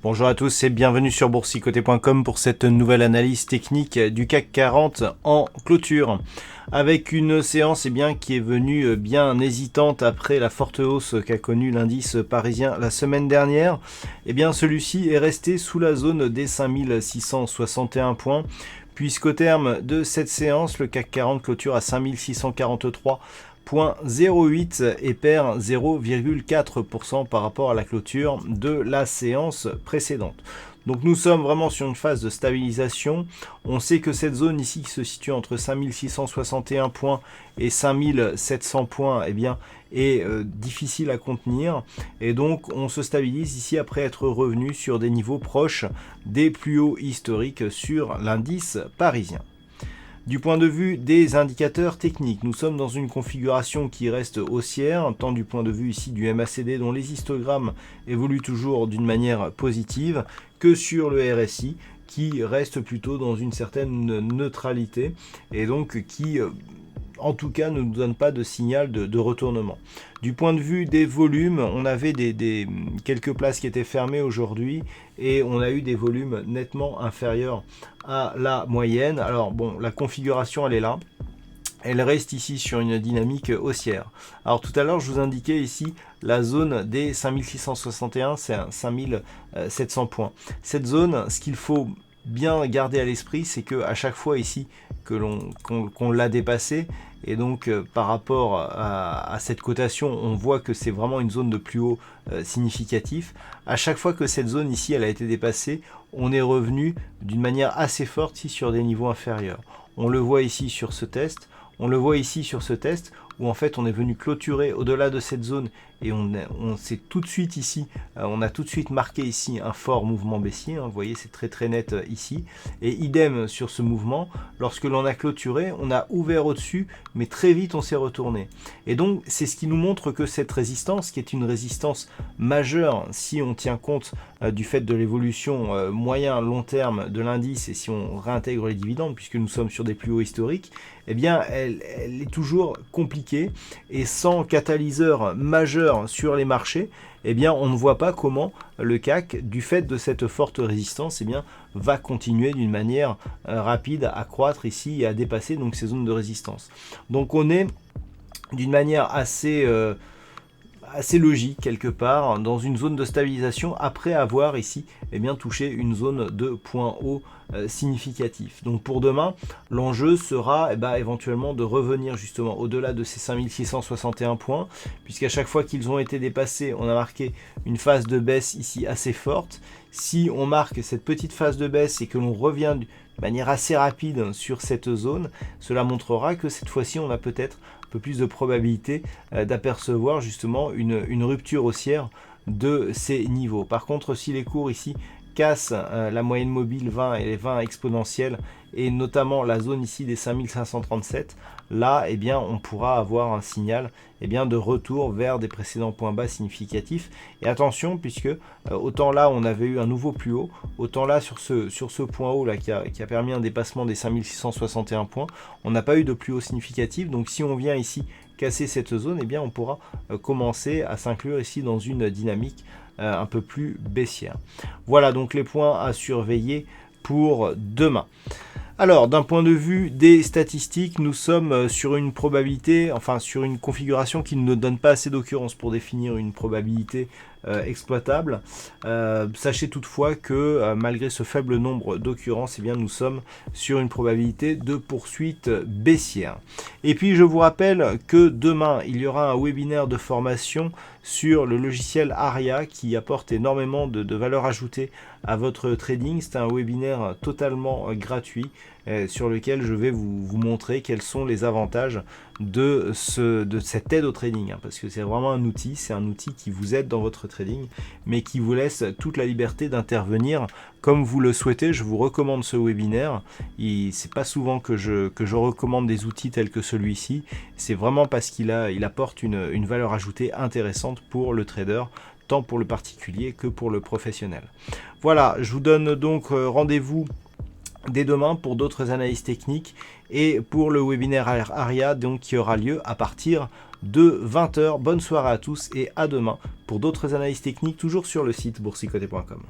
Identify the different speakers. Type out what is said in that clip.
Speaker 1: Bonjour à tous et bienvenue sur boursicoté.com pour cette nouvelle analyse technique du CAC 40 en clôture. Avec une séance qui est venue bien hésitante après la forte hausse qu'a connue l'indice parisien la semaine dernière. Celui-ci est resté sous la zone des 5661 points. Puisqu'au terme de cette séance, le CAC 40 clôture à 5643,08 et perd 0,4% par rapport à la clôture de la séance précédente. Donc nous sommes vraiment sur une phase de stabilisation. On sait que cette zone ici qui se situe entre 5661 points et 5700 points est difficile à contenir. Et donc on se stabilise ici après être revenu sur des niveaux proches des plus hauts historiques sur l'indice parisien. Du point de vue des indicateurs techniques, nous sommes dans une configuration qui reste haussière, tant du point de vue ici du MACD dont les histogrammes évoluent toujours d'une manière positive, que sur le RSI qui reste plutôt dans une certaine neutralité et donc qui en tout cas ne nous donne pas de signal de retournement. Du point de vue des volumes, on avait quelques places qui étaient fermées aujourd'hui et on a eu des volumes nettement inférieurs à la moyenne. Alors bon, la configuration elle est là. Elle reste ici sur une dynamique haussière. Alors tout à l'heure, je vous indiquais ici la zone des 5661, c'est 5700 points. Cette zone, ce qu'il faut bien garder à l'esprit, c'est que à chaque fois ici qu'on l'a dépassé, et donc par rapport à cette cotation, on voit que c'est vraiment une zone de plus haut significatif. À chaque fois que cette zone ici elle a été dépassée, on est revenu d'une manière assez forte ici sur des niveaux inférieurs. On le voit ici sur ce test. On le voit ici sur ce test où en fait on est venu clôturer au-delà de cette zone et on s'est tout de suite ici, on a tout de suite marqué ici un fort mouvement baissier, vous voyez c'est très net ici, et idem sur ce mouvement, lorsque l'on a clôturé, on a ouvert au-dessus, mais très vite on s'est retourné. Et donc c'est ce qui nous montre que cette résistance, qui est une résistance majeure si on tient compte du fait de l'évolution moyen-long terme de l'indice et si on réintègre les dividendes, puisque nous sommes sur des plus hauts historiques, elle est toujours compliquée et sans catalyseur majeur sur les marchés, on ne voit pas comment le CAC, du fait de cette forte résistance, va continuer d'une manière rapide à croître ici et à dépasser donc ces zones de résistance. Donc on est d'une manière assez logique quelque part dans une zone de stabilisation après avoir ici touché une zone de point haut significatif. Donc pour demain, l'enjeu sera éventuellement de revenir justement au-delà de ces 5661 points, puisqu'à chaque fois qu'ils ont été dépassés, on a marqué une phase de baisse ici assez forte. Si on marque cette petite phase de baisse et que l'on revient de manière assez rapide sur cette zone, cela montrera que cette fois-ci on a peut-être un peu plus de probabilité d'apercevoir justement une rupture haussière de ces niveaux. Par contre, si les cours ici cassent la moyenne mobile 20 et les 20 exponentielles et notamment la zone ici des 5537, là on pourra avoir un signal de retour vers des précédents points bas significatifs. Et attention, puisque autant là on avait eu un nouveau plus haut, autant là sur ce point haut là qui a permis un dépassement des 5661 points, on n'a pas eu de plus haut significatif. Donc si on vient ici casser cette zone, on pourra commencer à s'inclure ici dans une dynamique un peu plus baissière. Voilà donc les points à surveiller pour demain. Alors, d'un point de vue des statistiques, nous sommes sur une probabilité, sur une configuration qui ne donne pas assez d'occurrences pour définir une probabilité exploitable. Sachez toutefois que malgré ce faible nombre d'occurrences, nous sommes sur une probabilité de poursuite baissière. Et puis je vous rappelle que demain, il y aura un webinaire de formation sur le logiciel Aria qui apporte énormément de valeur ajoutée à votre trading. C'est un webinaire totalement gratuit sur lequel je vais vous montrer quels sont les avantages de cette aide au trading, parce que c'est vraiment un outil, qui vous aide dans votre trading, mais qui vous laisse toute la liberté d'intervenir comme vous le souhaitez. Je vous recommande ce webinaire. C'est pas souvent que je recommande des outils tels que celui-ci. C'est vraiment parce qu'il apporte une valeur ajoutée intéressante pour le trader, tant pour le particulier que pour le professionnel. Voilà, je vous donne donc rendez-vous dès demain pour d'autres analyses techniques et pour le webinaire Aria qui aura lieu à partir de 20 h. Bonne soirée à tous et à demain pour d'autres analyses techniques toujours sur le site boursicoté.com.